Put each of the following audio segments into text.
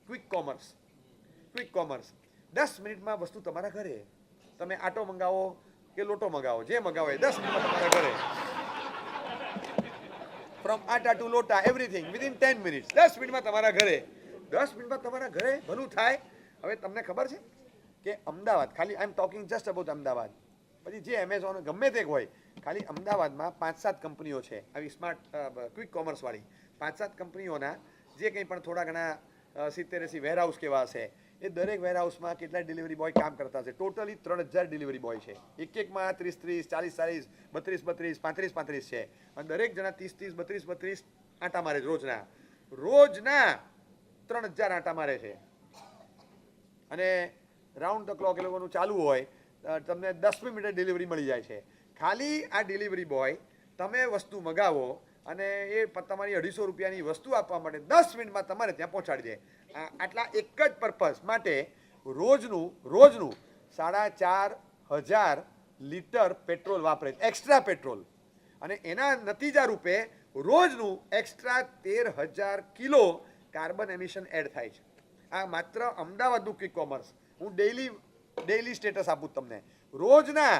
Quick commerce. Quick commerce 10 મિનિટમાં વસ્તુ તમારા ઘરે. તમે આટો મંગાવો કે લોટો મંગાવો, જે મંગાવો એ 10 મિનિટમાં તમારા ઘરે. ફ્રોમ આટા ટુ લોટા એવરીથિંગ વિધિન 10 મિનિટ્સ. 10 મિનિટમાં તમારા ઘરે. 10 મિનિટમાં તમારા ઘરે ભલું થાય. હવે તમને ખબર છે કે અમદાવાદ, ખાલી I am talking just about Ahmedabad, પછી જે એમેઝોન ગમે તે હોય, ખાલી અમદાવાદમાં 5-7 કંપનીઓ છે આવી સ્માર્ટ ક્વિક કોમર્સવાળી. 5-7 કંપનીઓના જે કંઈ પણ થોડા ઘણા 70-80 વેરહાઉસ કેવા હશે, એ દરેક વેરહાઉસમાં કેટલા ડિલિવરી બોય કામ કરતા હશે. ટોટલી 3000 ડિલિવરી બોય છે. એકમાં 30-30, 40-40, 32-32, 35-35 છે. અને દરેક જણા 30-30, 32-32 આંટા મારે છે રોજના 3000 આંટા મારે છે. અને રાઉન્ડ ધ ક્લોક એ લોકોનું ચાલુ હોય, તમને 10મી મિનિટે ડિલિવરી મળી જાય છે. ખાલી આ ડિલિવરી બોય તમે વસ્તુ મગાવો અને એ તમારી 250 રૂપિયાની વસ્તુ આપવા માટે 10 મિનિટમાં તમારે ત્યાં પહોંચાડી દે. આટલા એક જ પર્પઝ માટે રોજનું 4500 લીટર પેટ્રોલ વાપરે, એક્સ્ટ્રા પેટ્રોલ. અને એના નતીજા રૂપે રોજનું extra 13000 kilo carbon emission add થાય છે. આ માત્ર અમદાવાદનું ક્વિક કોમર્સ. હું ડેઈલી સ્ટેટસ આપું તમને. રોજના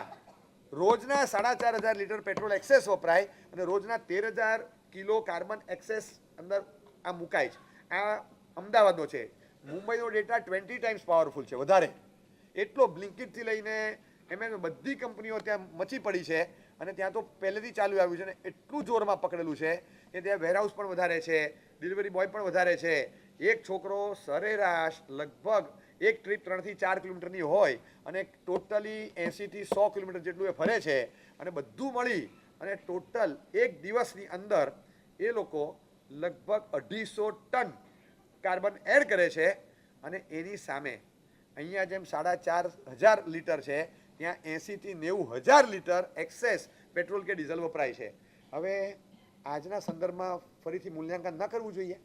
4500 લીટર પેટ્રોલ એક્સેસ વપરાય અને રોજના 13000 કિલો કાર્બન એક્સેસ અંદર આ મુકાય છે. આ અમદાવાદનો છે. મુંબઈનો ડેટા 20 ટાઈમ્સ પાવરફુલ છે, વધારે. એટલો બ્લિંકિટથી લઈને એમ બધી કંપનીઓ ત્યાં મચી પડી છે. અને ત્યાં તો પહેલેથી ચાલુ આવ્યું છે ને એટલું જોરમાં પકડેલું છે કે ત્યાં વેરહાઉસ પણ વધારે છે, ડિલિવરી બોય પણ વધારે છે. એક છોકરો સરેરાશ લગભગ એક ટ્રીપ 3 થી 4 કિલોમીટરની હોય અને ટોટલી 80 થી 100 કિલોમીટર જેટલું એ ફરે છે. અને બધું મળી અને ટોટલ એક દિવસની અંદર એ લોકો લગભગ 250 ટન કાર્બન એડ કરે છે. અને એની સામે અહીંયા જેમ 4500 લીટર છે, ત્યાં 80 થી 90000 લીટર એક્સેસ પેટ્રોલ કે ડીઝલ વપરાય છે. હવે આજના સંદર્ભમાં ફરીથી મૂલ્યાંકન ન કરવું જોઈએ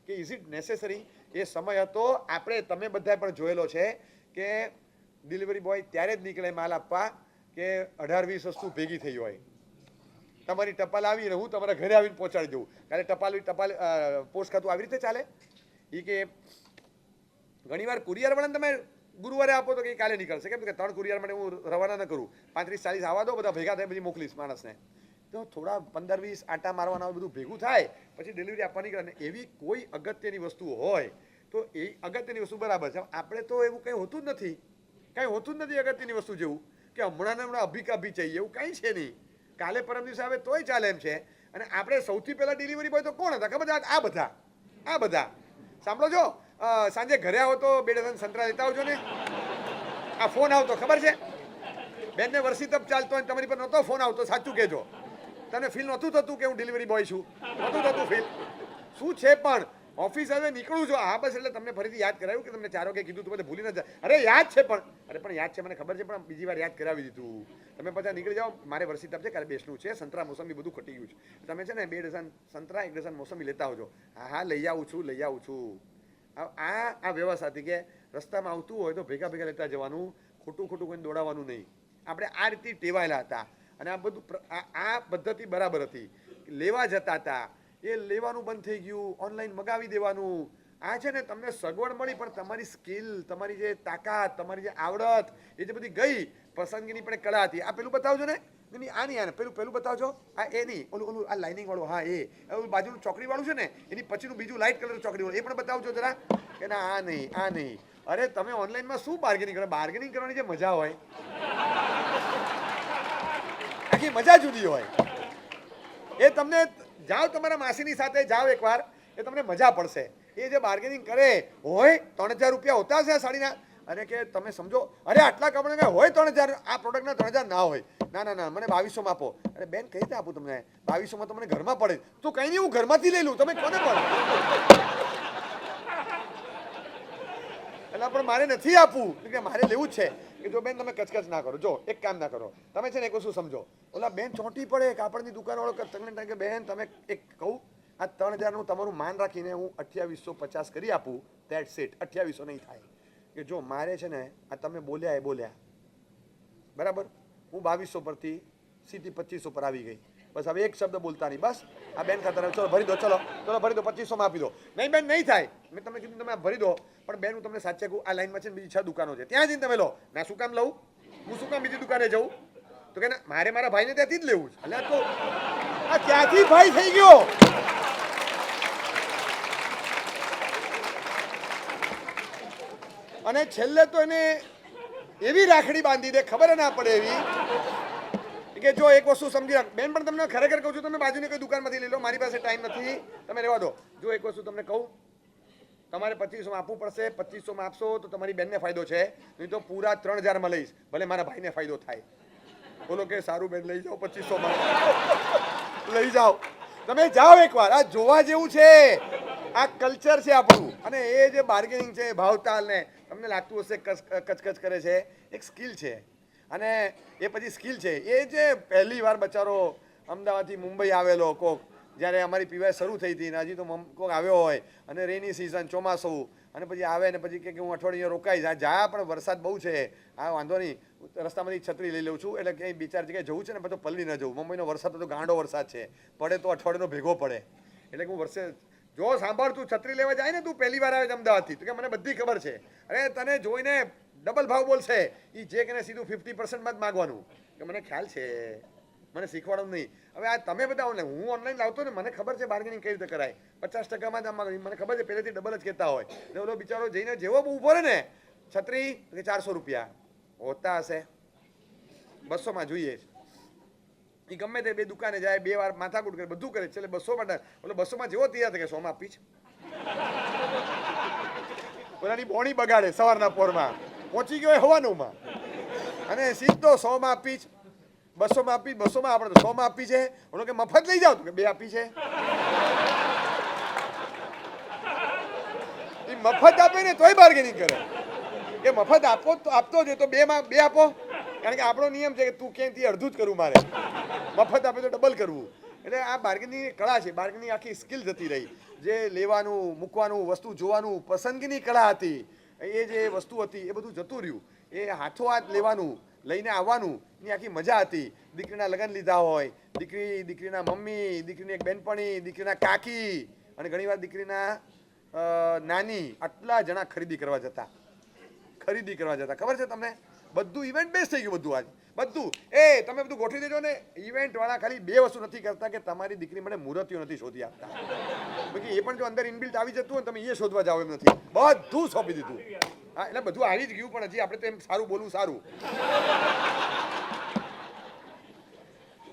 કે ઇઝ ઇટ નેસેસરી? એ સમય હતો, આપણે તમે બધાએ પણ જોયેલો છે કે ડિલિવરી બોય ત્યારે જ નીકળે માલ આપવા કે 18-20 વસ્તુ ભેગી થઈ હોય. તમારી ટપાલ આવીને હું તમારા ઘરે આવીને પહોંચાડી દઉં. કારણ ટપાલ પોસ્ટ ખાતું આવી રીતે ચાલે. એ કે ઘણીવાર કુરિયરવાળાને તમે ગુરુવારે આપો તો કે કાલે નીકળશે, કેમ કે 3 કુરિયર માટે હું રવાના ન કરું. 35-40 આવવા દો, બધા ભેગા થાય પછી મોકલીશ માણસને. તો થોડા 15-20 આટા મારવાના બધું ભેગું થાય પછી ડિલિવરી આપવાની નીકળે. અને એવી કોઈ અગત્યની વસ્તુ હોય તો એ અગત્યની વસ્તુ બરાબર છે. આપણે તો એવું કંઈ હોતું જ નથી. કાંઈ હોતું જ નથી અગત્યની વસ્તુ જેવું કે હમણાં અભી चाहिए એવું કાંઈ છે નહીં. કાલે પરમ દિવસે આવે તોય ચાલે એમ છે. અને આપણે સૌથી પહેલાં ડિલિવરી બોય તો કોણ હતા ખબર છે? આ બધા સાંભળો છો. સાંજે ઘરે આવો તો 2 ડઝન સંતરા લેતા આવજો ને. આ ફોન આવતો ખબર છે? બેનને વર્ષી તપ ચાલતો હોય તમારી પર નહોતો ફોન આવતો, સાચું કહેજો. તને ફીલ નહોતું થતું કે હું ડિલિવરી બોય છું? નહોતું થતું ફીલ? શું છે પણ ઓફિસ હવે નીકળું છું. હા બસ એટલે તમને ફરીથી યાદ કરાવ્યું કે તમને 4 વાગે કીધું તું, બધે ભૂલી ન જાય. અરે યાદ છે પણ યાદ છે, મને ખબર છે, પણ બીજી વાર યાદ કરાવી દીધું. તમે પછી નીકળી જાઓ. મારે વર્ષી તપ છે, કાલે બેસનું છે. સંતરા મોસંબી બધું ખટી ગયું છે. તમે છે ને 2 ડઝન સંતરા 1 ડઝન મોસંબી લેતા આવજો. હા લઈ આવું છું. આ વ્યવસ્થા હતી કે રસ્તામાં આવતું હોય તો ભેગા લેતા જવાનું, ખોટું કોઈને દોડાવવાનું નહીં. આપણે આ રીતે ટેવાયેલા હતા. અને આ બધું આ પદ્ધતિ બરાબર હતી. લેવા જતા હતા, એ લેવાનું બંધ થઈ ગયું, ઓનલાઈન મગાવી દેવાનું. આ છે ને તમને સગવડ મળી પણ તમારી સ્કિલ, તમારી જે તાકાત, તમારી જે આવડત, એ જે બધી ગઈ. પસંદગીની પણ કળા હતી. આ પેલું બતાવજો ને. આ નહીં, પેલું બતાવજો. આ એ નહીં, ઓલું આ લાઇનિંગ વાળું. હા એ બાજુનું ચોકડી વાળું છે ને, એની પછીનું બીજું લાઇટ કલર ચોકડી વાળું, એ પણ બતાવજો જરા. કે ના આ નહીં. અરે તમે ઓનલાઈનમાં શું બાર્ગેનિંગ કરો? બાર્ગેનિંગ કરવાની જે મજા હોય, આખી મજા જુદી હોય. એ તમને જાઓ તમારા માસીની સાથે જાઓ એકવાર, એ તમને મજા પડશે. એ જે બાર્ગેનિંગ કરે હોય 3000 રૂપિયા હોતા હશે આ સાડીના. અને કે તમે સમજો, અરે આટલા કપડા હોય 3000, આ પ્રોડક્ટના 3000 ના હોય. ના મને 2200 આપો. અરે બેન કઈ રીતે આપું તમને 2200 તમને ઘરમાં પડે તો કઈ નહીં, હું ઘરમાંથી લઈ લઉં, તમે કોને પડે? એટલે પણ મારે નથી આપવું, કે મારે લેવું જ છે. કે જો બેન તમે કચકચ ના કરો, જો એક કામ ના કરો, તમે છે ને એક વસ્તુ સમજો. ઓલા બેન ચોંટી પડે, કાપડની દુકાનવાળો તમને કે બેન તમે એક કહું, આ 3000નું તમારું માન રાખીને હું 2850 કરી આપું. That's it. 2800 નહીં થાય. કે જો મારે છે ને આ તમે બોલ્યા બરાબર, હું 2200 પરથી સીધી 2500 પર આવી ગઈ. બસ હવે એક શબ્દ બોલતા નહીં, બસ આ બેન ખાતર ચલો ભરી દો, ચલો ચલો ભરી દો, 2500 આપી દો. નહીં બેન નહીં થાય, મેં તમને કીધું તમે આ ભરી દો, પણ બેન હું તમને સાચે કહું આ લાઈનમાં છે ને બીજી 6 દુકાનો છે, ત્યાં જઈને તમે લો. ના શું કામ લઉં, હું શું કામ બીજી દુકાને જઉં? તો કે ના મારે મારા ભાઈને ત્યાંથી જ લેવું છે. એટલે તો આ ત્યાંથી ભાઈ થઈ ગયો. અને છેલ્લે તો એને એવી રાખડી બાંધી દે ખબર ના પડે એવી કે જો એક વસ્તુ સમજી રાખ બેન, પણ તમને ખરેખર કહું છું, તમે બાજુની કોઈ દુકાનમાંથી લઈ લો, મારી પાસે ટાઈમ નથી, તમે રહેવા દો. જો એક વસ્તુ તમને કહું, તમારે 2500 આપવું પડશે. 2500 આપશો તો તમારી બેનને ફાયદો છે, નહીં તો પૂરા 3000 લઈશ, ભલે મારા ભાઈને ફાયદો થાય. બોલો કે સારું બેન લઈ જાઓ, 2500 લઈ જાઓ. તમે જાઓ એકવાર, આ જોવા જેવું છે, આ કલ્ચર છે આપણું. અને એ જે બાર્ગેનિંગ છે, ભાવતાલ ને તમને લાગતું હશે કચકચ કરે છે, એક સ્કિલ છે. અને એ પછી સ્કિલ છે એ જે પહેલી વાર બચારો અમદાવાદથી મુંબઈ આવેલો કોક, જ્યારે અમારી પીવાય શરૂ થઈ હતી ને હજી તો કોક આવ્યો હોય અને રેની સિઝન ચોમાસું, અને પછી આવે ને પછી કે હું અઠવાડિયે રોકાઈશ, આ જા પણ વરસાદ બહુ છે, આ વાંધો નહીં રસ્તામાંથી છત્રી લઈ લઉં છું, એટલે ક્યાંય બિચાર જગ્યાએ જવું છે ને પછી પલ્લી ન જવું. મુંબઈનો વરસાદ તો ગાંડો વરસાદ છે, પડે તો અઠવાડિયાનો ભેગો પડે. એટલે હું વર્ષે જો સાંભળ, તું છત્રી લેવા જાય ને, તું પહેલી વાર આવે છે અમદાવાદથી, તો કે મને બધી ખબર છે. અરે તને જોઈને ડબલ ભાવ બોલશે એ, જે કે સીધું 50%માં જ માગવાનું કે મને ખ્યાલ છે, મને શીખવાડવું નહીં. હવે આ તમે બધા ઓનલાઈન, હું ઓનલાઈન લાવતો ને મને ખબર છે બાર્ગેનિંગ કઈ રીતે કરાય, 50%માં જ આમાં મને ખબર છે, પહેલેથી ડબલ જ કહેતા હોય. એટલે ઓલો બિચારો જઈને જેવો ઊભો રહે ને, છત્રી કે 400 રૂપિયા હોતા હશે, 200માં જોઈએ એ, ગમે તે બે દુકાને જાય, 2 વાર માથાકૂટ કરે, બધું કરે, એટલે 200 માટે ઓલો 200માં જેવો તૈયાર થાય કે 100માં આપીશ. ઓલાની બોણી બગાડે સવારના પોરમાં, પહોંચી ગયો હવાનુંમાં, અને સીધો 100માં આપીશ, 200માં આપી, 200માં આપણે તો 100માં આપી છે. ઓલો કે મફત લઈ જાવ, તો કે 2 આપી છે. એ મફત આપે ને તોય બાર્ગેનિંગ કરે કે મફત આપો તો આપતો જ, તો 2માં 2 આપો, કારણ કે આપણો નિયમ છે કે તું ક્યાંયથી અડધું જ કરવું, મારે મફત આપે તો ડબલ કરવું. એટલે આ બાર્ગેનિંગની કળા છે, બાર્ગેનિંગ આખી સ્કિલ જતી રહી. જે લેવાનું મૂકવાનું, વસ્તુ જોવાનું, પસંદગીની કળા હતી, એ જે વસ્તુ હતી એ બધું જતું રહ્યું. એ હાથો હાથ લેવાનું, લઈને આવવાનું, એની આખી મજા હતી. દીકરીના લગ્ન લીધા હોય, દીકરીના મમ્મી, દીકરીની એક બેનપણી, દીકરીના કાકી, અને ઘણીવાર દીકરીના નાની, આટલા જણા ખરીદી કરવા જતા. ખબર છે તમને? બધું ઇવેન્ટ બેઝ થઈ ગયું બધું. આજ બધું એ તમે બધું ગોઠવી દેજો ને. ઇવેન્ટ વાળા ખાલી 2 વસ્તુ નથી કરતા કે તમારી દીકરી મને મૂર્તિઓ નથી શોધી આપતા, બાકી એ પણ જો અંદર ઇનબિલ્ટ આવી જતું હોય તમે એ શોધવા જાવ એમ નથી, બધું સોંપી દીધું. હા, એટલે બધું આવી જ ગયું, પણ હજી આપણે તો એમ સારું બોલવું સારું.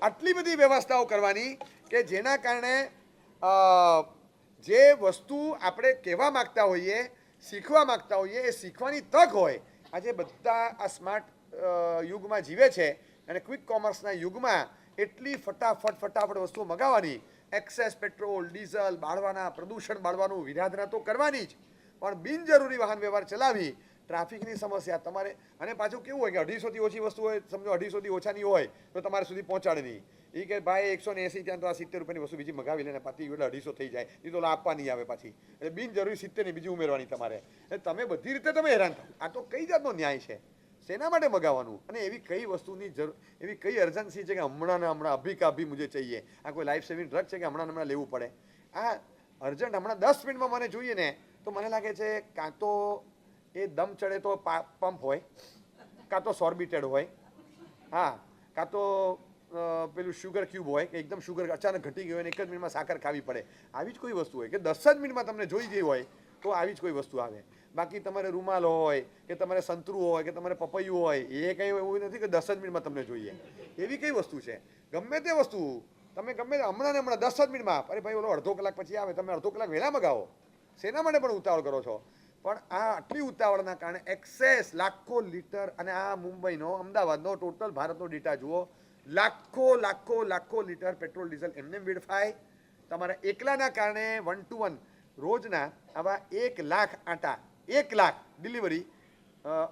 આટલી બધી વ્યવસ્થાઓ કરવાની કે જેના કારણે જે વસ્તુ આપણે કહેવા માંગતા હોઈએ, શીખવા માંગતા હોઈએ, એ શીખવાની તક હોય. આજે બધા આ સ્માર્ટ યુગમાં જીવે છે, અને ક્વિક કોમર્સના યુગમાં એટલી ફટાફટ વસ્તુઓ મગાવવાની, એક્સેસ પેટ્રોલ ડીઝલ બાળવાના, પ્રદૂષણ બાળવાનું, વિરાધના તો કરવાની જ, પણ બિનજરૂરી વાહન વ્યવહાર ચલાવી, ટ્રાફિકની સમસ્યા તમારે. અને પાછું કેવું હોય કે 250થી ઓછી વસ્તુ હોય, સમજો 250થી ઓછાની હોય તો તમારે સુધી પહોંચાડે નહીં. એ કે ભાઈ 180 ત્યાં તો આ 70 રૂપિયાની વસ્તુ બીજી મગાવી લે ને, પાછી એટલે 250 થઈ જાય, એ તો આપવા નહીં આવે પાછી. એટલે બિનજરૂરી 70 ની બીજી ઉમેરવાની તમારે. એટલે તમે બધી રીતે તમે હેરાન થાવ. આ તો કઈ જાતનો ન્યાય છે? શેના માટે મગાવવાનું? અને એવી કઈ વસ્તુની જરૂર, એવી કઈ અર્જન્સી છે કે હમણાં અભી કા અભી મુझे चाहिए? આ કોઈ લાઈફ સેવિંગ ડ્રગ છે કે હમણાં લેવું પડે? આ અર્જન્ટ હમણાં 10 મિનિટમાં મને જોઈએ ને, તો મને લાગે છે કાં તો એ દમ ચડે તો પંપ હોય, કાં તો સોર્બિટેડ હોય, હા, કાં તો પેલું શુગર ક્યુબ હોય કે એકદમ શુગર અચાનક ઘટી ગયું હોય ને 1 જ મિનિટમાં સાકર ખાવી પડે. આવી જ કોઈ વસ્તુ હોય કે 10 જ મિનિટમાં તમને જોઈ ગઈ હોય તો આવી જ કોઈ વસ્તુ આવે. બાકી તમારે રૂમાલ હોય કે તમારે સંતરું હોય કે તમારે પપૈયું હોય, એ કંઈ એવું નથી કે 10 જ મિનિટમાં તમને જોઈએ. એવી કઈ વસ્તુ છે? ગમે તે વસ્તુ તમે ગમે હમણાં 10 જ મિનિટમાં, અરે ભાઈ ઓલો અડધો કલાક પછી આવે, તમે અડધો કલાક વહેલા મગાવો. શેના માટે પણ ઉતાવળ કરો છો? પણ આ આટલી ઉતાવળના કારણે એક્સેસ લાખો લીટર, અને આ મુંબઈનો, અમદાવાદનો, ટોટલ ભારતનો ડેટા જુઓ, લાખો લીટર પેટ્રોલ ડીઝલ એમને વેડફાય. તમારા એકલાના કારણે 1 to 1 રોજના આવા 1 લાખ આટા, 1 લાખ ડિલિવરી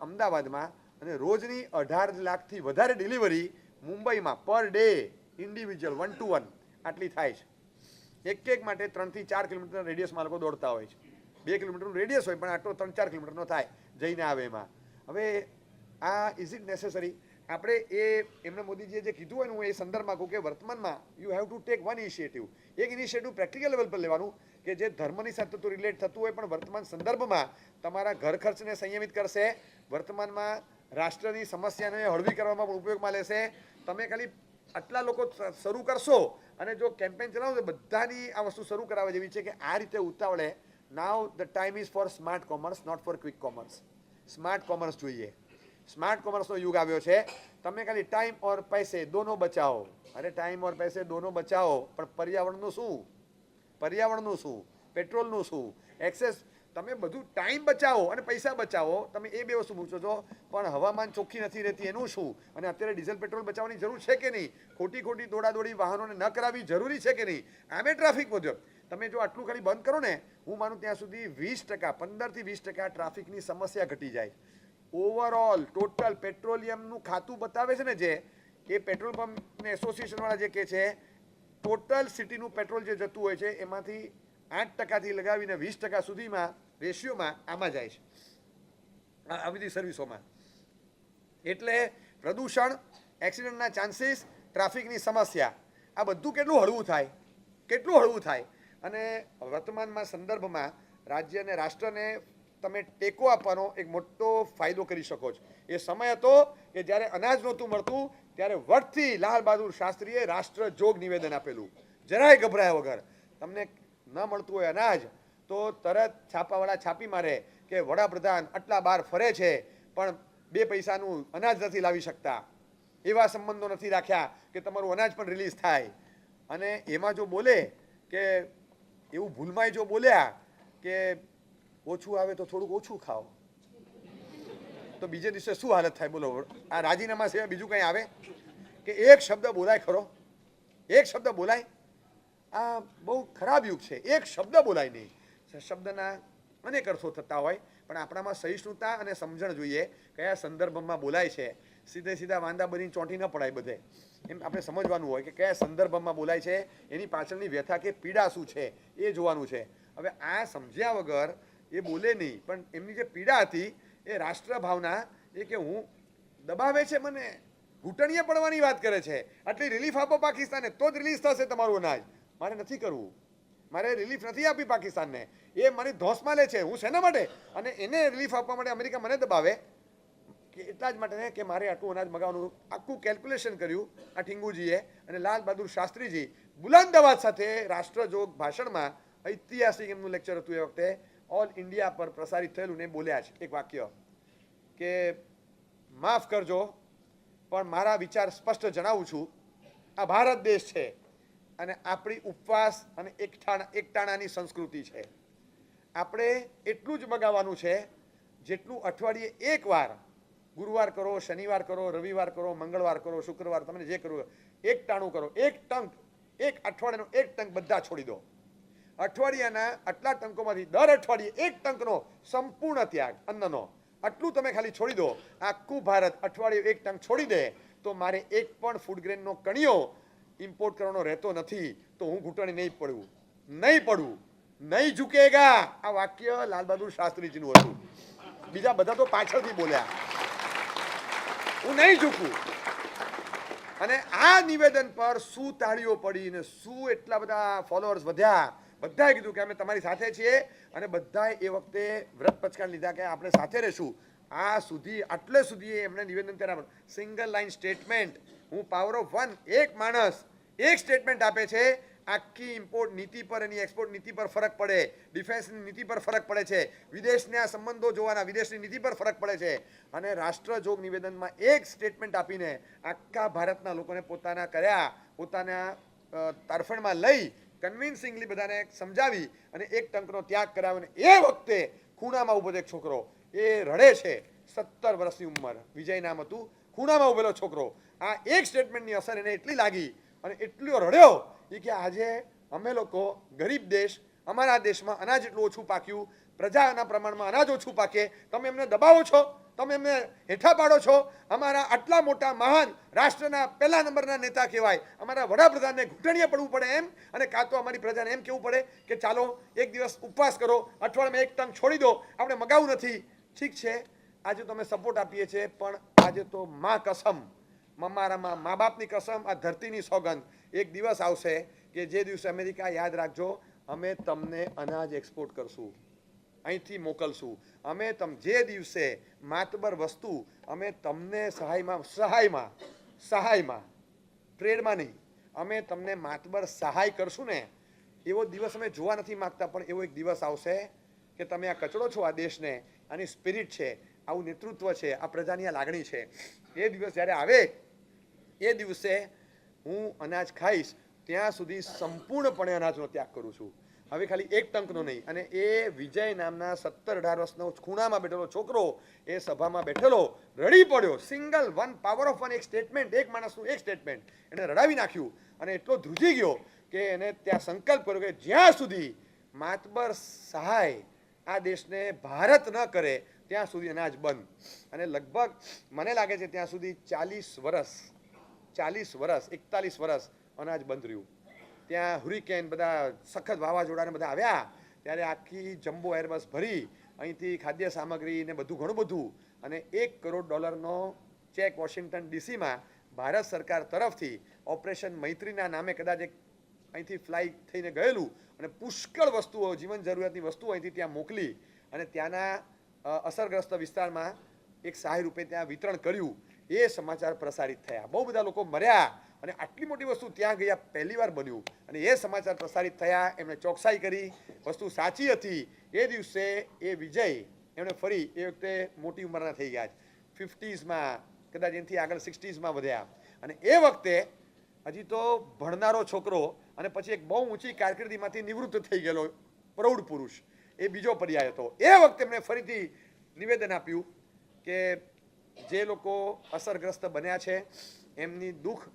અમદાવાદમાં, અને રોજની 18 લાખથી વધારે ડિલિવરી મુંબઈમાં પર ડે ઇન્ડિવિજ્યુઅલ 1 to 1 આટલી થાય છે. એક માટે 3 થી 4 કિલોમીટરના રેડિયસમાં લોકો દોડતા હોય છે. 2 કિલોમીટરનું રેડિયસ હોય પણ આટલો 3-4 કિલોમીટરનો થાય જઈને આવે એમાં. હવે આ ઇઝ ઇટ નેસેસરી? આપણે એમણે મોદીજીએ જે કીધું હોય ને હું એ સંદર્ભમાં કહું કે વર્તમાનમાં you have to take one initiative, એક ઇનિશિયેટિવ પ્રેક્ટિકલ લેવલ પર લેવાનું કે જે ધર્મની સાથે તો રિલેટ થતું હોય પણ વર્તમાન સંદર્ભમાં તમારા ઘર ખર્ચને સંયમિત કરશે, વર્તમાનમાં રાષ્ટ્રની સમસ્યાને હળવી કરવામાં પણ ઉપયોગમાં લેશે. તમે ખાલી આટલા લોકો શરૂ કરશો અને જો કેમ્પેન ચલાવો તો બધાની આ વસ્તુ શરૂ કરાવવા જેવી છે કે આ રીતે ઉતાવળે now the time is for smart commerce, not for quick commerce. Smart commerce જોઈએ. સ્માર્ટ કોમર્સનો યુગ આવ્યો છે. તમે ખાલી ટાઈમ ઓર પૈસે દોનો બચાવો. અરે ટાઈમ ઓર પૈસે દોનો બચાવો, પણ પર્યાવરણનું શું? પર્યાવરણનું શું? પેટ્રોલનું શું? એક્સેસ. તમે બધું ટાઈમ બચાવો અને પૈસા બચાવો, તમે એ બે વસ્તુ પૂછો છો, પણ હવામાન ચોખ્ખી નથી રહેતી એનું શું? અને અત્યારે ડીઝલ પેટ્રોલ બચાવવાની જરૂર છે કે નહીં? ખોટી દોડાદોડી વાહનોને ન કરાવવી જરૂરી છે કે નહીં? આમે ટ્રાફિક વધ્યો. તમે જો આટલું ખાલી બંધ કરો ને, હું માનું ત્યાં સુધી 20%, 15 થી 20% ટ્રાફિકની સમસ્યા ઘટી જાય. ઓવરઓલ ટોટલ પેટ્રોલિયમનું ખાતું બતાવે છે ને જે, એ પેટ્રોલ પંપ એસોસિએશનવાળા જે કહે છે ટોટલ સિટીનું પેટ્રોલ જે જતું હોય છે એમાંથી 8%થી લગાવીને 20% સુધીમાં રેશિયોમાં આમાં જાય છે, આ બધી સર્વિસોમાં. એટલે પ્રદૂષણ, એક્સિડન્ટના ચાન્સીસ, ટ્રાફિકની સમસ્યા, આ બધું કેટલું હળવું થાય, કેટલું હળવું થાય. અને વર્તમાનમાં સંદર્ભમાં રાજ્ય અને રાષ્ટ્રને તમે ટેકો આપવાનો એક મોટો ફાયદો કરી શકો છો. એ સમય હતો કે જ્યારે અનાજ નહોતું મળતું ત્યારે વટથી લાલ બહાદુર શાસ્ત્રીએ રાષ્ટ્રજોગ નિવેદન આપેલું, જરાય ગભરાયા વગર. તમને ન મળતું હોય અનાજ તો તરત છાપાવાળા છાપી મારે કે વડાપ્રધાન આટલા બહાર ફરે છે પણ 2 પૈસાનું અનાજ નથી લાવી શકતા, એવા સંબંધો નથી રાખ્યા કે તમારું અનાજ પણ રિલીઝ થાય. અને એમાં જો બોલે કે એવું ભૂલમાંય જો બોલ્યા કે ઓછું આવે તો થોડુંક ઓછું ખાઓ, તો બીજે દિવસે શું હાલત થાય બોલો? આ રાજીનામા સિવાય બીજું કંઈ આવે કે એક શબ્દ બોલાય ખરો? એક શબ્દ બોલાય? આ બહુ ખરાબ યુગ છે. એક શબ્દ બોલાય નહીં. શબ્દના અનેક અર્થો થતા હોય, પણ આપણામાં સહિષ્ણુતા અને સમજણ જોઈએ કયા સંદર્ભમાં બોલાય છે. સીધા વાંદા બની ચોંટી ન પડાય બધે. એમ આપણે સમજવાનું હોય કે કયા સંદર્ભમાં બોલાય છે, એની પાછળની વ્યથા કે પીડા શું છે એ જોવાનું છે. હવે આ સમજ્યા વગર એ બોલે નહીં, પણ એમની જે પીડા હતી એ રાષ્ટ્ર ભાવના, એ કે હું દબાવે છે મને, ઘૂંટણીએ પડવાની વાત કરે છે. આટલી રિલીફ આપો પાકિસ્તાનને તો જ રિલીઝ થશે તમારું અનાજ. મારે નથી કરવું, મારે રિલીફ નથી આપી પાકિસ્તાનને. એ મારી ધોસમાં લે છે. હું શેના માટે? અને એને રિલીફ આપવા માટે અમેરિકા મને દબાવે કે એટલા જ માટે કે મારે આટલું અનાજ મગાવવાનું આખું કેલ્ક્યુલેશન કર્યું આ ઠીંગુજીએ. અને લાલ બહાદુર શાસ્ત્રીજી બુલંદ અવાજ સાથે રાષ્ટ્રજોગ ભાષણમાં, ઐતિહાસિક એમનું લેક્ચર હતું એ વખતે, ઓલ ઇન્ડિયા પર પ્રસારિત થયેલું ને બોલ્યા છે એક વાક્ય કે માફ કરજો પણ મારા વિચાર સ્પષ્ટ જણાવું છું, આ ભારત દેશ છે અને આપણી ઉપવાસ અને એકટાણાની સંસ્કૃતિ છે. આપણે એટલું જ મગાવવાનું છે જેટલું અઠવાડિયે એકવાર, ગુરુવાર કરો, શનિવાર કરો, રવિવાર કરો, મંગળવાર કરો, શુક્રવાર, તમને જે કરવું એકટાણું કરો. એક ટંક, એક અઠવાડિયાનો એક ટંક બધા છોડી દો. અઠવાડિયાના આટલા ટંકોમાંથી દર અઠવાડિયે એક ટંકનો સંપૂર્ણ ત્યાગ અન્નનો, આટલું તમે ખાલી છોડી દો. આખું ભારત અઠવાડિયે એક ટંક છોડી દે તો મારે એક પણ ફૂડ ગ્રેનનો કણિયો ઇમ્પોર્ટ કરવાનો રહેતો નથી. તો હું ઘૂંટણી નહીં પડવું, નહીં ઝૂકેગા. આ વાક્ય લાલ બહાદુર શાસ્ત્રીજીનું હતું. બીજા બધા તો પાછળથી બોલ્યા, હું નહીં ઝૂકું. અને આ નિવેદન પર શું તાળીઓ પડી ને શું એટલા બધા ફોલોઅર્સ વધ્યા. બધાએ કીધું કે અમે તમારી સાથે છીએ અને બધાએ એ વખતે વ્રત પચકાન લીધા કે આપણે સાથે રહીશું. આ સુધી આટલે સુધી એમણે નિવેદન કર્યા. સિંગલ લાઇન સ્ટેટમેન્ટ, હું પાવર ઓફ વન, એક માણસ એક સ્ટેટમેન્ટ આપે છે, આખી ઇમ્પોર્ટ નીતિ પર, એની એક્સપોર્ટ નીતિ પર ફરક પડે, ડિફેન્સની નીતિ પર ફરક પડે છે, વિદેશના સંબંધો જોવાના, વિદેશની નીતિ પર ફરક પડે છે. અને રાષ્ટ્રજોગ નિવેદનમાં એક સ્ટેટમેન્ટ આપીને આખા ભારતના લોકોને પોતાના કર્યા, પોતાના તરફેણમાં લઈ કન્વિન્સિંગલી બધાને સમજાવી અને એક ટંકનો ત્યાગ કરાવ્યો. એ વખતે ખૂણામાં ઉભો એક છોકરો, એ રડે છે, 17 વર્ષની ઉંમર, વિજય નામ હતું, ખૂણામાં ઉભેલો છોકરો. આ એક સ્ટેટમેન્ટની અસર એને એટલી લાગી અને એટલો રડ્યો કે આજે અમે લોકો ગરીબ દેશ, અમારા દેશમાં અનાજ એટલું ઓછું પાક્યું, પ્રજાના પ્રમાણમાં અનાજ ઓછું પાકે, તમે એમને દબાવો છો, તમે એમને હેઠા પાડો છો. અમારા આટલા મોટા મહાન રાષ્ટ્રના પહેલા નંબરના નેતા કહેવાય, અમારા વડાપ્રધાનને ઘૂંટણીએ પડવું પડે એમ, અને કાં તો અમારી પ્રજાને એમ કહેવું પડે કે ચાલો એક દિવસ ઉપવાસ કરો, અઠવાડિયામાં એક ટંક છોડી દો, આપણે મગાવું નથી. ઠીક છે, આજે તો અમે સપોર્ટ આપીએ છીએ, પણ આજે તો માં કસમ મારા મા બાપની કસમ, આ ધરતીની સોગંદ, એક દિવસ આવશે કે જે દિવસે અમેરિકા, યાદ રાખજો, અમે તમને અનાજ એક્સપોર્ટ કરશું, અહીંથી મોકલશું, અમે જે દિવસે માતબર વસ્તુ અમે તમને સહાયમાં ટ્રેડમાં નહીં, અમે તમને માતબર સહાય કરશું ને, એવો દિવસ અમે જોવા નથી માગતા, પણ એવો એક દિવસ આવશે કે તમે આ કચરો છો આ દેશને, આની સ્પિરિટ છે, આવું નેતૃત્વ છે, આ પ્રજાની આ લાગણી છે, એ દિવસ જ્યારે આવે એ દિવસે હું અનાજ ખાઈશ, ત્યાં સુધી સંપૂર્ણપણે અનાજનો ત્યાગ કરું છું, હવે ખાલી એક ટંકનો નહીં. અને એ વિજય નામના 17-18 વર્ષનો ખૂણામાં બેઠેલો છોકરો એ સભામાં બેઠેલો રડી પડ્યો. Single one, power of one, એક સ્ટેટમેન્ટ, એક માણસનું એક સ્ટેટમેન્ટ એને રડાવી નાખ્યું અને એટલો ધ્રુજી ગયો કે એને ત્યાં સંકલ્પ કર્યો કે જ્યાં સુધી માતબર સહાય આ દેશને ભારત ન કરે ત્યાં સુધી અનાજ બંધ. અને લગભગ મને લાગે છે ત્યાં સુધી 40 વર્ષ 41 વર્ષ અનાજ બંધ રહ્યું. ત્યાં હુરિકેન, બધા સખત વાવાઝોડાને બધા આવ્યા ત્યારે આખી જમ્બો એરબસ ભરી અહીંથી ખાદ્ય સામગ્રી ને બધું ઘણું બધું, અને $1 કરોડ ચેક વોશિંગ્ટન ડીસીમાં ભારત સરકાર તરફથી ઓપરેશન મૈત્રીના નામે કદાચ એક અહીંથી ફ્લાઇટ થઈને ગયેલું અને પુષ્કળ વસ્તુઓ, જીવન જરૂરિયાતની વસ્તુઓ અહીંથી ત્યાં મોકલી અને ત્યાંના અસરગ્રસ્ત વિસ્તારમાં એક સહાય રૂપે ત્યાં વિતરણ કર્યું. એ સમાચાર પ્રસારિત થયા, બહુ બધા લોકો મર્યા અને આટલી મોટી વસ્તુ ત્યાં ગયા પહેલી વાર બન્યું, અને એ સમાચાર પ્રસારિત થયા. એમણે ચોકસાઈ કરી, વસ્તુ સાચી હતી. એ દિવસે એ વિજય એમણે ફરી, એ વખતે મોટી ઉંમરના થઈ ગયા, 50sમાં, કદાચ એનાથી આગળ 60sમાં વધ્યા, અને એ વખતે હજી તો ભણનારો છોકરો અને પછી એક બહુ ઊંચી કારકિર્દીમાંથી નિવૃત્ત થઈ ગયેલો પ્રૌઢ પુરુષ, એ બીજો પર્યાય હતો. એ વખતે એમણે ફરીથી નિવેદન આપ્યું કે જે લોકો અસરગ્રસ્ત બન્યા છે, એમની દુઃખ,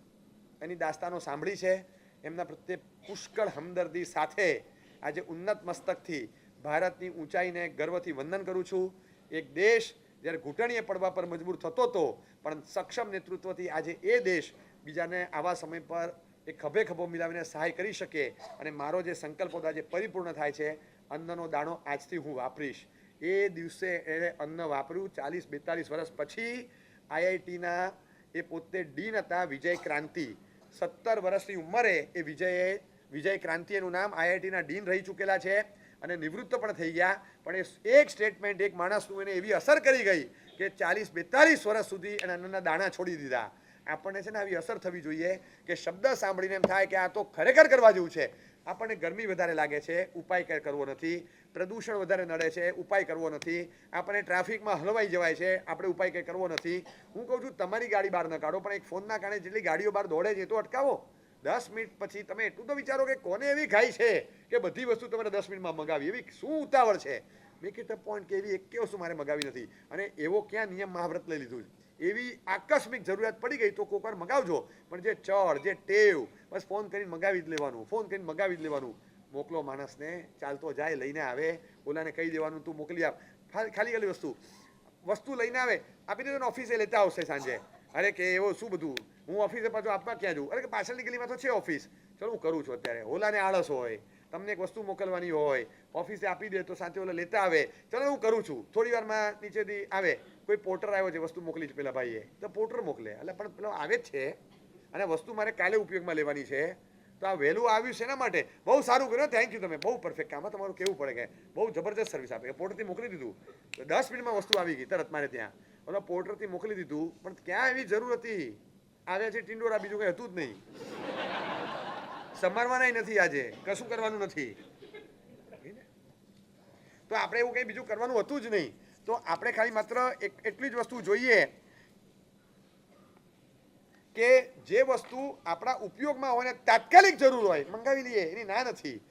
એની દાસ્તાનો સાંભળી છે, એમના પ્રત્યે પુષ્કળ હમદર્દી સાથે આજે ઉન્નત મસ્તકથી ભારતની ઊંચાઈને ગર્વથી વંદન કરું છું. એક દેશ જ્યારે ઘૂંટણીએ પડવા પર મજબૂર થતો હતો, પણ સક્ષમ નેતૃત્વથી આજે એ દેશ બીજાને આવા સમય પર એ ખભે ખભો મિલાવીને સહાય કરી શકે. અને મારો જે સંકલ્પ હતો આજે પરિપૂર્ણ થાય છે. અન્નનો દાણો આજથી હું વાપરીશ. એ દિવસે એણે અન્ન વાપર્યું. 40-42 વર્ષ પછી આઈઆઈટીના એ પોતે ડીન હતા, વિજય ક્રાંતિ. 17 વર્ષની ઉંમરે એ વિજય ક્રાંતિ એનું નામ, આઈઆઈટીના ડીન રહી ચૂકેલા છે અને નિવૃત્ત પણ થઈ ગયા. પણ એ એક સ્ટેટમેન્ટ, એક માણસનું એને એવી અસર કરી ગઈ કે 40-42 વર્ષ સુધી એના અન્નના દાણા છોડી દીધા. આપણને છે ને આવી અસર થવી જોઈએ કે શબ્દ સાંભળીને એમ થાય કે આ તો ખરેખર કરવા જેવું છે. આપણને ગરમી વધારે લાગે છે, ઉપાય કરવો નથી. પ્રદૂષણ વધારે નડે છે, ઉપાય કરવો નથી. આપણને ટ્રાફિકમાં હલવાઈ જવાય છે, આપણે ઉપાય કંઈ કરવો નથી. હું કહું છું તમારી ગાડી બહાર ન કાઢો, પણ એક ફોનના કારણે જેટલી ગાડીઓ બહાર દોડે છે એ તો અટકાવો. 10 મિનિટ પછી તમે એટલું તો વિચારો કે કોને એવી ખાઈ છે કે બધી વસ્તુ તમારે 10 મિનિટમાં મગાવી, એવી શું ઉતાવળ છે? મેક ઇટ અ પોઈન્ટ કે એવી એક વસ્તુ મારે મગાવી નથી. અને એવો ક્યાં નિયમ મહાવ્રત લઈ લીધું? એવી આકસ્મિક જરૂરિયાત પડી ગઈ તો કોઈક વાર મગાવજો, પણ જે જે ટેવ, બસ ફોન કરીને મગાવી જ લેવાનું. મોકલો માણસને, ચાલતો જાય, લઈને આવે, ઓલાને કહી દેવાનું તું મોકલી આપ. ખાલી વસ્તુ લઈને આવે, આપી દેજો ને, ઓફિસે લેતા આવશે સાંજે. અરે કે એવો શું બધું, હું ઓફિસે પાછું આપવા ક્યાં જઉં? અરે કે પાછળની ગલીમાં તો છે ઓફિસ. ચલો હું કરું છું અત્યારે. ઓલાને આળસ હોય, તમને એક વસ્તુ મોકલવાની હોય, ઓફિસે આપી દે તો સાથે ઓલા લેતા આવે. ચલો હું કરું છું, થોડી વારમાં નીચેથી આવે, કોઈ પોર્ટર આવ્યો છે, વસ્તુ મોકલી છે પેલા ભાઈએ, તો પોર્ટર મોકલે. એટલે પણ પેલો આવે જ છે અને વસ્તુ મારે કાલે ઉપયોગમાં લેવાની છે, તો આ વહેલું આવ્યું છે એના માટે. બહુ સારું કર્યું, થેન્ક યુ, તમે બહુ પરફેક્ટ કામ. તમારું કેવું પડે કે બહુ જબરજસ્ત સર્વિસ આપે. પોર્ટરથી મોકલી દીધું, 10 મિનિટમાં વસ્તુ આવી ગઈ તરત મારે ત્યાં. ઓલા પોર્ટરથી મોકલી દીધું, પણ ક્યાં એવી જરૂર હતી? આવ્યા છે ટિંડોરા, બીજું કંઈ હતું જ નહીં. સમારવાના નથી, આજે કશું કરવાનું નથી. તો આપણે એવું કંઈ બીજું કરવાનું હતું જ નહીં. તો આપણે ખાલી માત્ર એટલી જ વસ્તુ જોઈએ કે જે વસ્તુ આપણા ઉપયોગમાં હોય ને તાત્કાલિક જરૂર હોય મંગાવી લઈએ, એની ના નથી.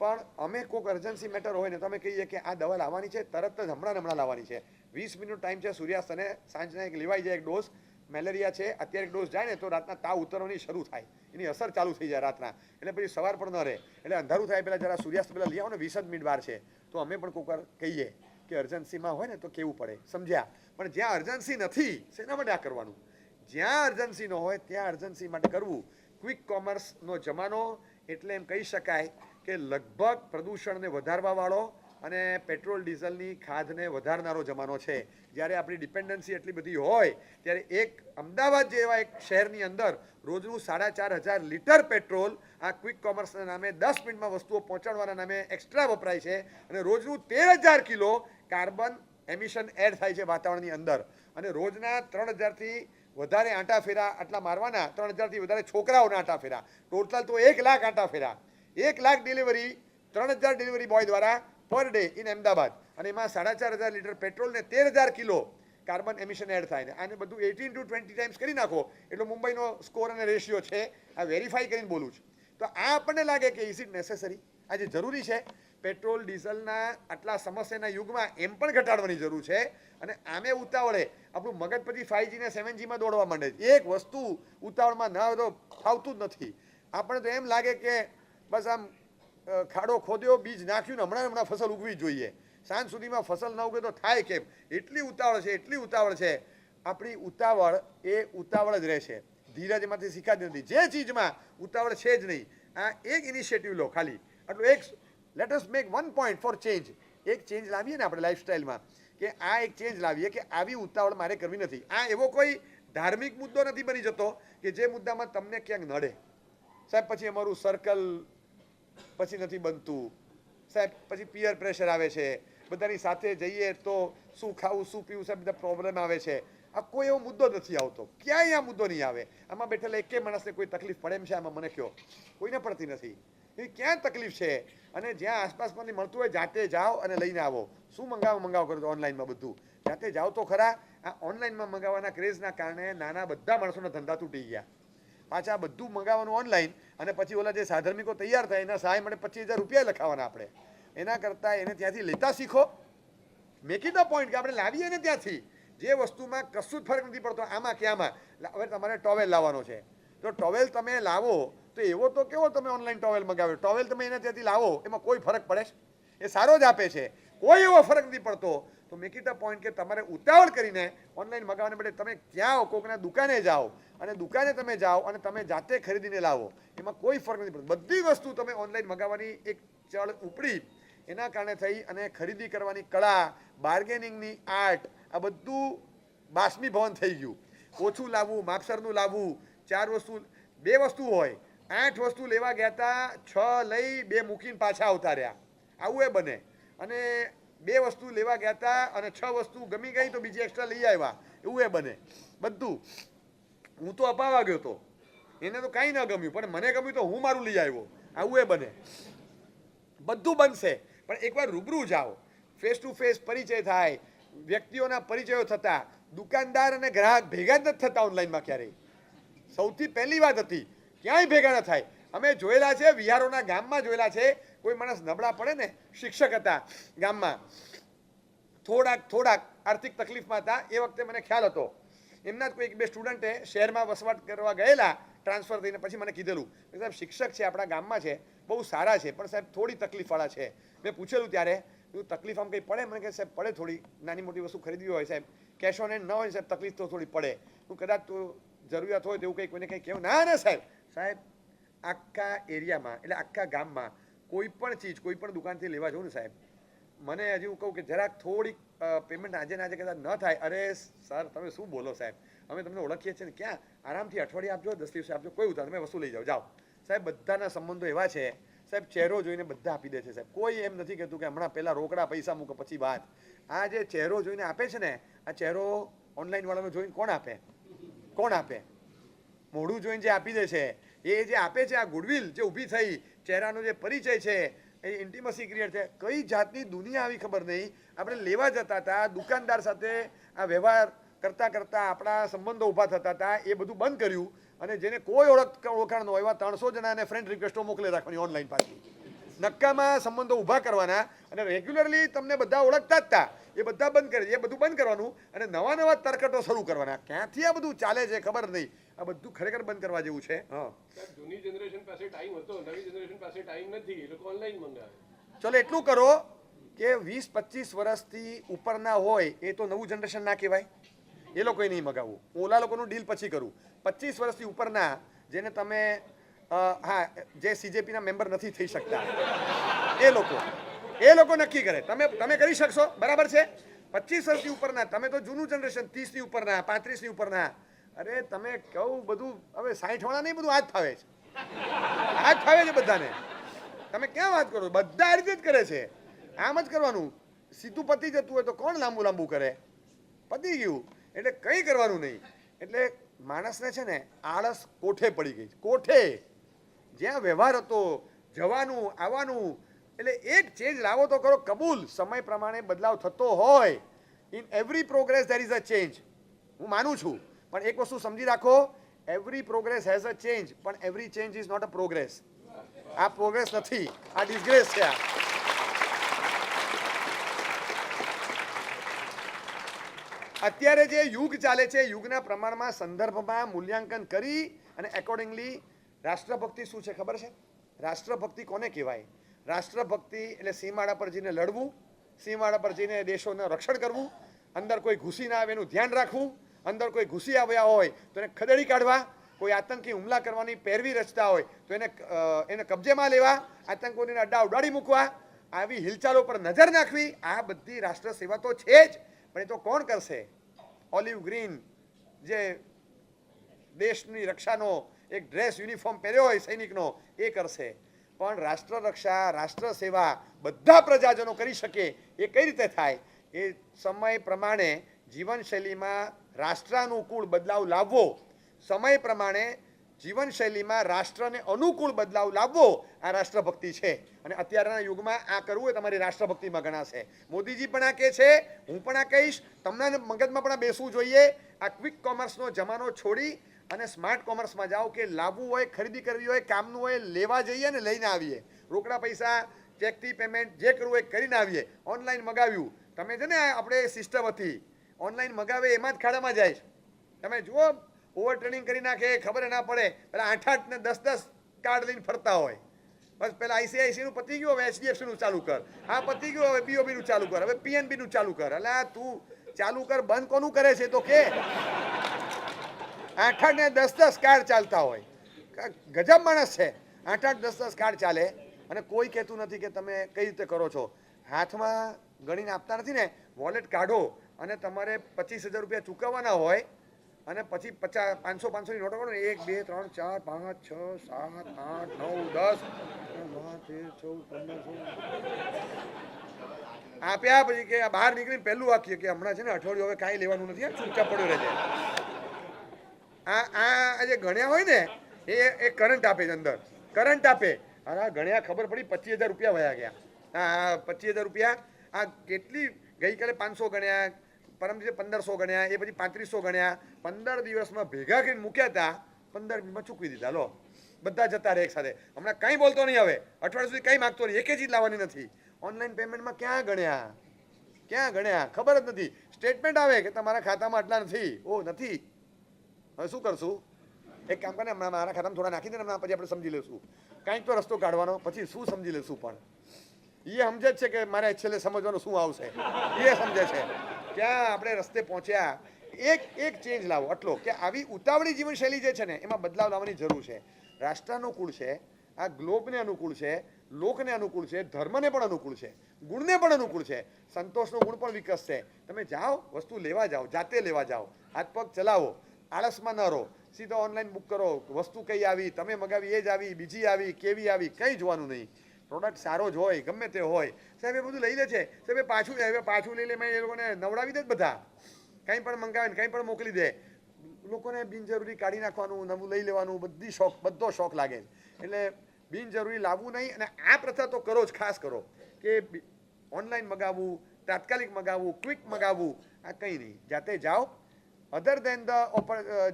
પણ અમે કોઈક અર્જન્સી મેટર હોય ને તો અમે કહીએ કે આ દવા લાવવાની છે, તરત જ હમણાં લાવવાની છે, 20 મિનિટનો ટાઈમ છે, સૂર્યાસ્ત અને સાંજના એક લેવાઈ જાય એક ડોઝ. મેલેરિયા છે, અત્યારે એક ડોઝ જાય ને તો રાતના તાવ ઉતરવાની શરૂ થાય, એની અસર ચાલુ થઈ જાય રાતના, એટલે પછી સવાર પણ ન રહે. એટલે અંધારું થાય પહેલાં જરા સૂર્યાસ્ત પહેલાં લઈ આવો ને, 20 જ મિનિટ વાર છે. તો અમે પણ કોઈક વાર કહીએ કે અર્જન્સીમાં હોય ને તો કેવું પડે, સમજ્યા? પણ જ્યાં અર્જન્સી નથી, શેના માટે આ કરવાનું? જ્યાં અર્જન્સી ન હોય ત્યાં અર્જન્સી માટે કરવું. ક્વિક કોમર્સનો જમાનો, એટલે એમ કહી શકાય કે લગભગ પ્રદૂષણને વધારવાવાળો અને પેટ્રોલ ડીઝલની ખાધને વધારનારો જમાનો છે. જ્યારે આપણી ડિપેન્ડન્સી એટલી બધી હોય ત્યારે એક અમદાવાદ જેવા એક શહેરની અંદર રોજનું 4,500 લીટર પેટ્રોલ આ ક્વિક કોમર્સના નામે 10 મિનિટમાં વસ્તુઓ પહોંચાડવાના નામે એક્સ્ટ્રા વપરાય છે અને રોજનું 13,000 કિલો કાર્બન એમિશન એડ થાય છે વાતાવરણની અંદર. અને રોજના 3,000થી વધારે આંટા ફેરા આટલા મારવાના, 3,000થી વધારે છોકરાઓના આંટા ફેરા, ટોટલ તો 1 લાખ આંટા ફેરા, 1 લાખ ડિલિવરી 3,000 ડિલિવરી બોય દ્વારા પર ડે ઇન અમદાવાદ. અને એમાં 4,500 લીટર પેટ્રોલ ને 13,000 કિલો કાર્બન એમિશન એડ થાય ને આને બધું 18 to 20 ટાઈમ્સ કરી નાખો એટલો મુંબઈનો સ્કોર અને રેશિયો છે. આ વેરીફાઈ કરીને બોલું છું. તો આ આપણને લાગે કે ઇઝ ઇટ નેસેસરી? આજે જરૂરી છે પેટ્રોલ ડીઝલના આટલા સમસ્યાના યુગમાં એમ પણ ઘટાડવાની જરૂર છે. અને આમે ઉતાવળે આપણું મગજ પછી 5G ને 7Gમાં દોડવા માંડે છે. એક વસ્તુ ઉતાવળમાં ના તો ફાવતું જ નથી. આપણે તો એમ લાગે કે બસ આમ ખાડો ખોદ્યો, બીજ નાખ્યું ને હમણાં ફસલ ઉગવી જોઈએ. સાંજ સુધીમાં ફસલ ન ઉગે તો થાય કેમ? એટલી ઉતાવળ છે. આપણી ઉતાવળ એ ઉતાવળ જ રહેશે. ધીરજ એમાંથી શીખાતી નથી. જે ચીજમાં ઉતાવળ છે જ નહીં. આ એક ઇનિશિયેટિવ લો ખાલી, આટલું એક let us make 1 point four change. એક ચેન્જ લાવીએ ને આપણે લાઈફસ્ટાઈલમાં, કે આ એક ચેન્જ લાવીએ કે આવી ઉતાવળ મારે કરવી નથી. આ એવો કોઈ ધાર્મિક મુદ્દો નથી બની જતો કે જે મુદ્દામાં તમને ક્યાંક નડે. સાહેબ પછી અમારું સર્કલ પછી નથી બનતું, સાહેબ પછી પિયર પ્રેશર આવે છે, બધાની સાથે જઈએ તો શું ખાવું શું પીવું સાહેબ બધા પ્રોબ્લેમ આવે છે. આ કોઈ એવો મુદ્દો નથી આવતો, ક્યાંય આ મુદ્દો નહીં આવે. આમાં બેઠેલા એકે માણસને કોઈ તકલીફ પડે એમ છે આમાં? મને કહો, કોઈને પડતી નથી. એ ક્યાં તકલીફ છે? અને જ્યાં આસપાસમાંથી મળતું હોય જાતે જાઓ અને લઈને આવો. શું મંગાવો કરો તો ઓનલાઈનમાં બધું જાતે જાઓ તો ખરા. આ ઓનલાઈનમાં મંગાવવાના ક્રેઝના કારણે નાના બધા માણસોના ધંધા તૂટી ગયા. પાછા બધું મંગાવવાનું ઓનલાઈન અને પછી ઓલા જે સાધર્મિકો તૈયાર થાય એના સહાય માટે 25,000 રૂપિયા લખાવાના આપણે. એના કરતાં એને ત્યાંથી લેતા શીખો. મેક ઇટ અ પોઈન્ટ કે આપણે લાવીએ ને ત્યાંથી. જે વસ્તુમાં કશું જ ફરક નથી પડતો આમાં કે આમાં. હવે તમારે ટોવેલ લાવવાનો છે તો ટોવેલ તમે લાવો તો એવો તો કેવો તમે ઓનલાઈન ટોવેલ મંગાવ્યો, ટોવેલ તમે એના ત્યાંથી લાવો એમાં કોઈ ફરક પડે છે? એ સારો જ આપે છે, કોઈ એવો ફરક નથી પડતો. તો મેક ઇટ અ પોઈન્ટ કે તમારે ઉતાવળ કરીને ઓનલાઈન મંગાવવાને બદલે તમે ક્યાં કોકના દુકાને જાઓ અને દુકાને તમે જાઓ અને તમે જાતે ખરીદીને લાવો. એમાં કોઈ ફરક નથી પડતો. બધી વસ્તુ તમે ઓનલાઈન મંગાવવાની એક ચળ ઉપડી એના કારણે થઈ અને ખરીદી કરવાની કળા, બાર્ગેનિંગની આર્ટ આ બધું બાષ્પીભવન થઈ ગયું. ઓછું લાવવું, માપસરનું લાવવું, 4 વસ્તુ 2 વસ્તુ હોય, 8 વસ્તુ લેવા ગયા હતા, 6 લઈ 2 મૂકીને પાછા આવતા રહ્યા. આવું એ બને. અને 2 વસ્તુ લેવા ગયા હતા અને 6 વસ્તુ ગમી ગઈ તો બીજી એક્સ્ટ્રા લઈ આવ્યા. એવું એ બને બધું. હું તો અપાવા ગયો હતો, એને તો કાંઈ ન ગમ્યું પણ મને ગમ્યું તો હું મારું લઈ આવ્યો. આવું એ બને. બધું બનશે પણ એકવાર રૂબરૂ જાઓ, ફેસ ટુ ફેસ પરિચય થાય, વ્યક્તિઓના પરિચયો થતા. દુકાનદાર અને ગ્રાહક ભેગા જ નથી થતા ઓનલાઈનમાં ક્યારેય. સૌથી પહેલી વાત હતી, ક્યાંય ભેગા ન થાય. અમે જોયેલા છે, વિહારોના ગામમાં જોયેલા છે. કોઈ માણસ નબળા પડે ને, શિક્ષક હતા ગામમાં, થોડાક આર્થિક તકલીફમાં હતા. એ વખતે મને ખ્યાલ હતો એમના જ કોઈ 1-2 સ્ટુડન્ટે શહેરમાં વસવાટ કરવા ગયેલા ટ્રાન્સફર થઈને. પછી મને કીધેલું કે સાહેબ શિક્ષક છે આપણા ગામમાં છે, બહુ સારા છે પણ સાહેબ થોડી તકલીફવાળા છે. મેં પૂછેલું ત્યારે તકલીફ આમ કંઈ પડે? મને કહે સાહેબ પડે થોડી, નાની મોટી વસ્તુ ખરીદવી હોય સાહેબ, કેશ ઓન હેન્ડ ન હોય સાહેબ, તકલીફ તો થોડી પડે. હું કદાચ તો જરૂરિયાત હોય તો એવું કંઈ કોઈને કંઈ કહેવું? ના સાહેબ આખા એરિયામાં એટલે આખા ગામમાં કોઈ પણ ચીજ કોઈ પણ દુકાનથી લેવા જાઉં ને સાહેબ, મને હજી હું કહું કે જરાક થોડીક પેમેન્ટ આજે ને આજે કદાચ ન થાય, અરે સર તમે શું બોલો સાહેબ, અમે તમને ઓળખીએ છીએ ને, ક્યાં આરામથી અઠવાડિયે આપજો, 10 દિવસે આપજો, કોઈ ઉતાર, તમે વસ્તુ લઈ જાઓ. સાહેબ બધાના સંબંધો એવા છે સાહેબ, ચહેરો જોઈને બધા આપી દે છે સાહેબ. કોઈ એમ નથી કહેતું કે હમણાં પહેલાં રોકડા પૈસા મૂકો પછી વાત. આ જે ચહેરો જોઈને આપે છે ને, આ ચહેરો ઓનલાઈન વાળાનો જોઈને કોણ આપે? મોઢું જોઈને જે આપી દે છે એ જે આપે છે, આ ગુડવિલ જે ઊભી થઈ, ચહેરાનો જે પરિચય છે, એ ઇન્ટિમસી ક્રિએટ છે. કઈ જાતની દુનિયા આવી ખબર નહીં. આપણે લેવા જતા હતા, દુકાનદાર સાથે આ વ્યવહાર કરતાં આપણા સંબંધો ઊભા થતા હતા. એ બધું બંધ કર્યું અને જેને કોઈ ઓળખાણ ન હોય એવા 300 જણાને ફ્રેન્ડ રિક્વેસ્ટો મોકલી રાખવાની ઓનલાઈન પાછી. નક્કામાં સંબંધો ઊભા કરવાના અને રેગ્યુલરલી તમને બધા ઓળખતા જ હતા એ બધા બંધ કરી, એ બધું બંધ કરવાનું અને નવા તરકટો શરૂ કરવાના. ક્યાંથી આ બધું ચાલે છે ખબર નહીં. આ બધું ખરેખર બંધ કરવા જેવું છે. જૂની જનરેશન પાસે ટાઈમ હતો, નવી જનરેશન પાસે ટાઈમ નથી, એ લોકો ઓનલાઈન મંગાવે. ચલો એટલું કરો કે 20-25 વર્ષથી ઉપરના હોય એ તો નવું જનરેશન ના કહેવાય, એ લોકોએ નહીં મગાવવું. હું ઓલા લોકોનું ડીલ પછી કરું. 25 વર્ષથી ઉપરના જેને તમે જે CJPના મેમ્બર નથી થઈ શકતા એ લોકો નક્કી કરે. તમે કરી શકશો, બરાબર છે. 25 વર્ષથી ઉપરના, તમે તો જૂનું જનરેશન, 30 ની ઉપરના, 35 ની ઉપરના. અરે તમે કહું બધું હવે 60 વાળા નહીં, બધું હાથ ફાવે છે, હાથ ફાવે છે બધાને. તમે ક્યાં વાત કરો, બધા આ રીતે જ કરે છે. આમ જ કરવાનું. સીધું પતી જતું હોય તો કોણ લાંબુ લાંબુ કરે? પતી ગયું. એટલે કંઈ કરવાનું નહીં. એટલે માણસને છે ને આળસ કોઠે પડી ગઈ, કોઠે. જ્યાં વ્યવહાર હતો, જવાનું આવવાનું, એટલે એક ચેન્જ લાવો તો કરો. કબૂલ, સમય પ્રમાણે બદલાવ થતો હોય. In every progress there is a change. હું માનું છું, પણ એક વસ્તુ સમજી રાખો, every progress has a change, પણ every change is not a progress. આ પ્રોગ્રેસ નથી, આ ડિસગ્રેસ છે. અત્યારે જે યુગ ચાલે છે, યુગના પ્રમાણમાં સંદર્ભમાં મૂલ્યાંકન કરી અને એકોર્ડિંગલી રાષ્ટ્રભક્તિ શું છે ખબર છે? રાષ્ટ્રભક્તિ કોને કહેવાય? રાષ્ટ્રભક્તિ એટલે સીમાડા પર જઈને લડવું, સીમાડા પર જઈને દેશોનું રક્ષણ કરવું, અંદર કોઈ ઘૂસી ના આવે એનું ધ્યાન રાખવું, અંદર કોઈ ઘૂસી આવ્યા હોય તો એને ખદેડી કાઢવા, કોઈ આતંકી હુમલા કરવાની પેરવી રચતા હોય તો એને કબજેમાં લેવા, આતંકવાદીને અડ્ડા ઉડાડી મૂકવા, આવી હિલચાલો પર નજર નાખવી. આ બધી રાષ્ટ્ર સેવા તો છે જ, પણ એ તો કોણ કરશે? ઓલિવ ગ્રીન જે દેશની રક્ષાનો એક ડ્રેસ યુનિફોર્મ પહેર્યો હોય સૈનિકનો, એ કરશે. પણ રાષ્ટ્ર રક્ષા, રાષ્ટ્ર સેવા બધા પ્રજાજનો કરી શકે એ કઈ રીતે થાય? એ સમય પ્રમાણે જીવનશૈલીમાં રાષ્ટ્રાનુકૂળ બદલાવ લાવવો, સમય પ્રમાણે જીવનશૈલીમાં રાષ્ટ્રને અનુકૂળ બદલાવ લાવવો, આ રાષ્ટ્રભક્તિ છે. અને અત્યારના યુગમાં આ કરવું એ તમારી રાષ્ટ્રભક્તિમાં ગણાશે. મોદીજી પણ આ કહે છે, હું પણ આ કહીશ, તમને મગજમાં પણ આ બેસવું જોઈએ. આ ક્વિક કોમર્સનો જમાનો છોડી અને સ્માર્ટ કોમર્સમાં જાઓ કે લાવવું હોય, ખરીદી કરવી હોય, કામનું હોય, લેવા જઈએ ને લઈને આવીએ. રોકડા પૈસા, ચેકથી પેમેન્ટ જે કરવું હોય કરીને આવીએ. ઓનલાઈન મગાવ્યું, તમે છે ને આપણે સિસ્ટમ હતી, ઓનલાઈન મગાવે એમાં જ ખાડામાં જાય છે. તમે જુઓ, ઓવર ટ્રેનિંગ કરી નાખે, ખબર ના પડે. પેલા 8-8 ને 10-10 કાર્ડ લઈને ફરતા હોય. બસ પેલા ICICI નું પતી ગયું, હવે HDFC નું ચાલુ કર. હા પતી ગયું, હવે BOB નું ચાલુ કર, હવે PNB નું ચાલુ કર. એટલે તું ચાલુ કર, બંધ કોનું કરે છે તો કે? 8-8 ને 10-10 કાર્ડ ચાલતા હોય. ગજબ માણસ છે. 8-8 10-10 કાર્ડ ચાલે અને કોઈ કહેતું નથી કે તમે કઈ રીતે કરો છો. હાથમાં ગણીને આપતા નથી ને, વોલેટ કાઢો અને તમારે 25,000 રૂપિયા ચૂકવવાના હોય અને પછી 500-500 ની નોટો કરો ને, 1 2 3 4 5 6 7 8 9 10 આપ્યા. પછી કે બહાર નીકળીને પહેલું વાક્ય કે હમણાં છે ને અઠવાડિયું હવે કાંઈ લેવાનું નથી, ચૂપચાપ પડ્યો રહેજે. આ જે ગણ્યા હોય ને એ કરંટ આપે છે, અંદર કરંટ આપે. હા ગણ્યા, ખબર પડી 25,000 રૂપિયા વયા ગયા. હા 25,000 રૂપિયા. આ કેટલી ગઈકાલે 500 ગણ્યા, પરમ દિવસે 1,500 ગણ્યા, એ પછી 3500 ગણ્યા. 15 દિવસમાં ભેગા કરીને મૂક્યા હતા, 15 મિનિટમાં ચૂકવી દીધા. લો, બધા જતા રહે એક સાથે. હમણાં કંઈ બોલતો નહીં, હવે અઠવાડિયા સુધી કંઈ માગતો નહીં, એક ચીજ લાવવાની નથી. ઓનલાઈન પેમેન્ટમાં ક્યાં ગણ્યા, ક્યાં ગણ્યા ખબર જ નથી. સ્ટેટમેન્ટ આવે કે તમારા ખાતામાં આટલા નથી. ઓ નથી, હવે શું કરશું? એક કામ કરીને હમણાં મારા ખાતામાં થોડા નાખી દે, હમણાં પછી આપણે સમજી લઈશું. કાંઈક તો રસ્તો કાઢવાનો, પછી શું સમજી લઈશું. પણ એ સમજે જ છે કે મારે છેલ્લે સમજવાનું શું આવશે, એ સમજે છે. ક્યાં આપણે રસ્તે પહોંચ્યા. એક ચેન્જ લાવો આટલો, કે આવી ઉતાવળી જીવનશૈલી જે છે ને એમાં બદલાવ લાવવાની જરૂર છે. રાષ્ટ્રાનુકૂળ છે, આ ગ્લોબને અનુકૂળ છે, લોકને અનુકૂળ છે, ધર્મને પણ અનુકૂળ છે, ગુણને પણ અનુકૂળ છે, સંતોષનો ગુણ પણ વિકસશે. તમે જાઓ, વસ્તુ લેવા જાઓ, જાતે લેવા જાઓ, હાથ પગ ચલાવો, આળસમાં ન રહો, સીધો ઓનલાઈન બુક કરો. વસ્તુ કઈ આવી, તમે મગાવી એ જ આવી, બીજી આવી, કેવી આવી, કંઈ જોવાનું નહીં. પ્રોડક્ટ સારો જ હોય, ગમે તે હોય. સાહેબ એ બધું લઈ લે છે, સાહેબ એ પાછું લઈ લે. મેં એ લોકોને નવડાવી દે જ બધા, કંઈ પણ મંગાવે ને કંઈ પણ મોકલી દે. લોકોને બિનજરૂરી કાઢી નાખવાનું, નવું લઈ લેવાનું, બધો શોખ લાગે છે. એટલે બિનજરૂરી લાવવું નહીં. અને આ પ્રથા તો કરો જ, ખાસ કરો કે ઓનલાઈન મગાવવું, તાત્કાલિક મગાવવું, ક્વિક મગાવવું, આ કંઈ નહીં. જાતે જાઓ. અધર દેન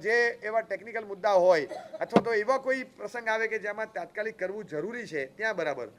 જે એવા ટેકનિકલ મુદ્દા હોય અથવા તો એવા કોઈ પ્રસંગ આવે કે જેમાં તાત્કાલિક કરવું જરૂરી છે, ત્યાં બરાબર.